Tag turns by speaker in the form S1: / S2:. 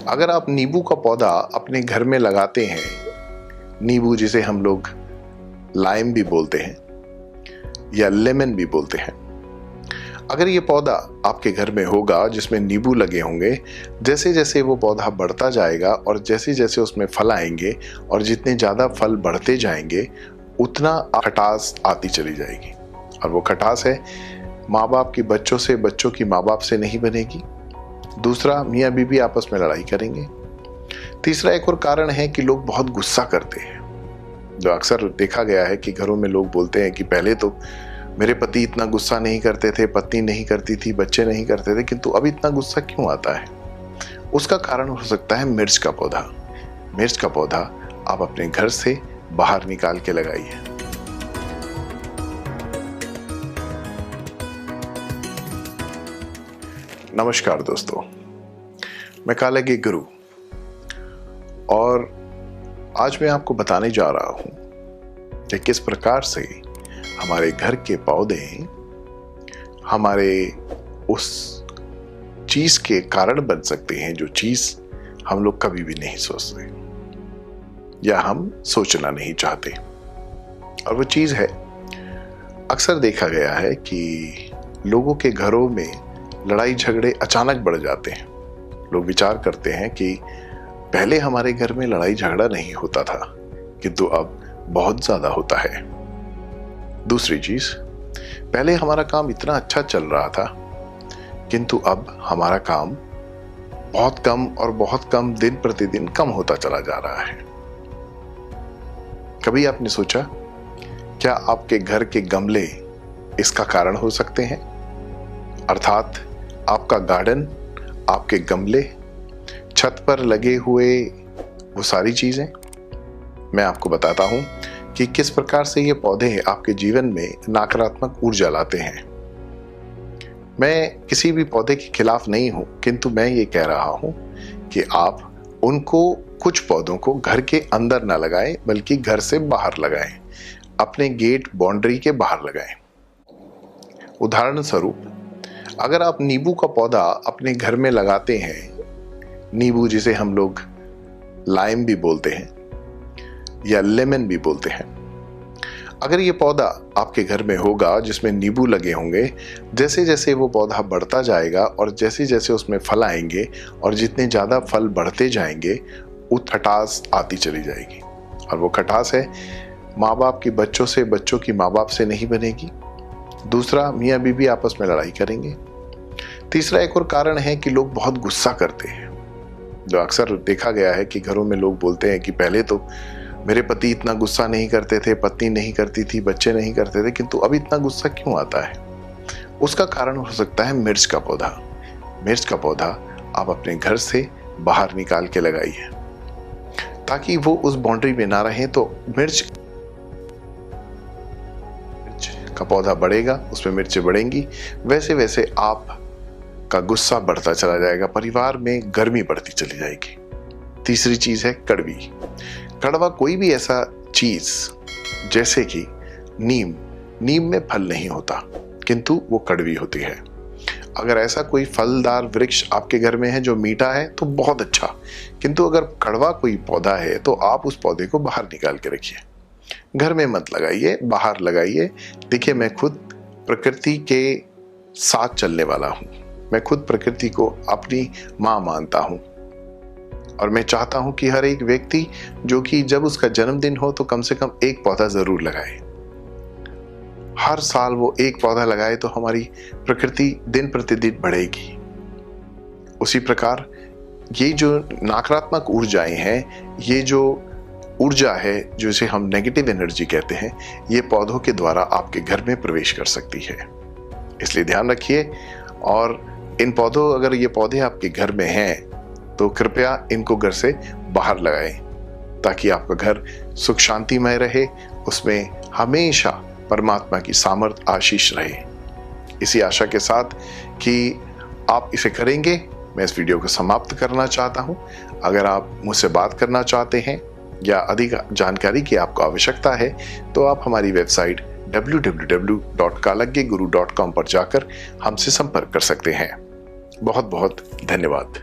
S1: अगर आप नींबू का पौधा अपने घर में लगाते हैं, नींबू जिसे हम लोग लाइम भी बोलते हैं या लेमन भी बोलते हैं, अगर ये पौधा आपके घर में होगा जिसमें नींबू लगे होंगे, जैसे जैसे वो पौधा बढ़ता जाएगा और जैसे जैसे उसमें फल आएंगे और जितने ज़्यादा फल बढ़ते जाएंगे उतना खटास आती चली जाएगी। और वो खटास है माँ बाप की बच्चों से, बच्चों की माँ बाप से नहीं बनेगी। दूसरा, मियाँ बीवी आपस में लड़ाई करेंगे। तीसरा, एक और कारण है कि लोग बहुत गुस्सा करते हैं। जो अक्सर देखा गया है कि घरों में लोग बोलते हैं कि पहले तो मेरे पति इतना गुस्सा नहीं करते थे, पत्नी नहीं करती थी, बच्चे नहीं करते थे, किंतु अब इतना गुस्सा क्यों आता है? उसका कारण हो सकता है मिर्च का पौधा। मिर्च का पौधा आप अपने घर से बाहर निकाल के लगाइए। नमस्कार दोस्तों, मैं कालगे गुरु और आज मैं आपको बताने जा रहा हूं कि किस प्रकार से हमारे घर के पौधे हमारे उस चीज के कारण बन सकते हैं जो चीज हम लोग कभी भी नहीं सोचते या हम सोचना नहीं चाहते। और वो चीज है, अक्सर देखा गया है कि लोगों के घरों में लड़ाई झगड़े अचानक बढ़ जाते हैं। लोग विचार करते हैं कि पहले हमारे घर में लड़ाई झगड़ा नहीं होता था, किंतु अब बहुत ज्यादा होता है। दूसरी चीज, पहले हमारा काम इतना अच्छा चल रहा था, किंतु अब हमारा काम बहुत कम और बहुत कम दिन प्रतिदिन कम होता चला जा रहा है। कभी आपने सोचा क्या आपके घर के गमले इसका कारण हो सकते हैं? अर्थात आपका गार्डन, आपके गमले, छत पर लगे हुए वो सारी चीजें। मैं आपको बताता हूं कि किस प्रकार से ये पौधे आपके जीवन में नकारात्मक ऊर्जा लाते हैं। मैं किसी भी पौधे के खिलाफ नहीं हूं, किंतु मैं ये कह रहा हूं कि आप उनको, कुछ पौधों को घर के अंदर ना लगाएं, बल्कि घर से बाहर लगाएं, अपने गेट बाउंड्री के बाहर लगाएं। उदाहरण स्वरूप, अगर आप नींबू का पौधा अपने घर में लगाते हैं, नींबू जिसे हम लोग लाइम भी बोलते हैं या लेमन भी बोलते हैं, अगर ये पौधा आपके घर में होगा जिसमें नींबू लगे होंगे, जैसे जैसे वो पौधा बढ़ता जाएगा और जैसे जैसे उसमें फल आएंगे और जितने ज़्यादा फल बढ़ते जाएंगे उत खटास आती चली जाएगी। और वो खटास है माँ बाप की बच्चों से, बच्चों की माँ बाप से नहीं बनेगी। दूसरा, मियाँ बीवी आपस में लड़ाई करेंगे। तीसरा, एक और कारण है कि लोग बहुत गुस्सा करते हैं। जो अक्सर देखा गया है कि घरों में लोग बोलते हैं कि पहले तो मेरे पति इतना गुस्सा नहीं करते थे, पत्नी नहीं करती थी, बच्चे नहीं करते थे, किंतु अब इतना गुस्सा क्यों आता है? उसका कारण हो सकता है मिर्च का पौधा। मिर्च का पौधा आप अपने घर से बाहर निकाल के लगाइए ताकि वो उस बाउंड्री में ना रहे। तो मिर्च का पौधा बढ़ेगा, उसमें मिर्चें बढ़ेंगी, वैसे वैसे आप का गुस्सा बढ़ता चला जाएगा, परिवार में गर्मी बढ़ती चली जाएगी। तीसरी चीज है कड़वी। कड़वा कोई भी ऐसा चीज जैसे कि नीम में फल नहीं होता, किंतु वो कड़वी होती है। अगर ऐसा कोई फलदार वृक्ष आपके घर में है जो मीठा है तो बहुत अच्छा, किंतु अगर कड़वा कोई पौधा है तो आप उस पौधे को बाहर निकाल के रखिए। घर में मत लगाइए, बाहर लगाइए। देखिए, मैं खुद प्रकृति के साथ चलने वाला हूं। मैं खुद प्रकृति को अपनी मां मानता हूं और मैं चाहता हूं कि हर एक व्यक्ति जो कि जब उसका जन्मदिन हो तो कम से कम एक पौधा जरूर लगाए। हर साल वो एक पौधा लगाए तो हमारी प्रकृति दिन प्रतिदिन बढ़ेगी। उसी प्रकार ये जो नकारात्मक ऊर्जाएं हैं, ये जो ऊर्जा है जिसे हम नेगेटिव एनर्जी कहते हैं, ये पौधों के द्वारा आपके घर में प्रवेश कर सकती है। इसलिए ध्यान रखिए। और इन पौधों, अगर ये पौधे आपके घर में हैं तो कृपया इनको घर से बाहर लगाएं ताकि आपका घर सुख शांतिमय रहे, उसमें हमेशा परमात्मा की सामर्थ्य, आशीष रहे। इसी आशा के साथ कि आप इसे करेंगे, मैं इस वीडियो को समाप्त करना चाहता हूं। अगर आप मुझसे बात करना चाहते हैं या अधिक जानकारी की आपको आवश्यकता है तो आप हमारी वेबसाइट www.kalageguru.com पर जाकर हमसे संपर्क कर सकते हैं। बहुत बहुत धन्यवाद।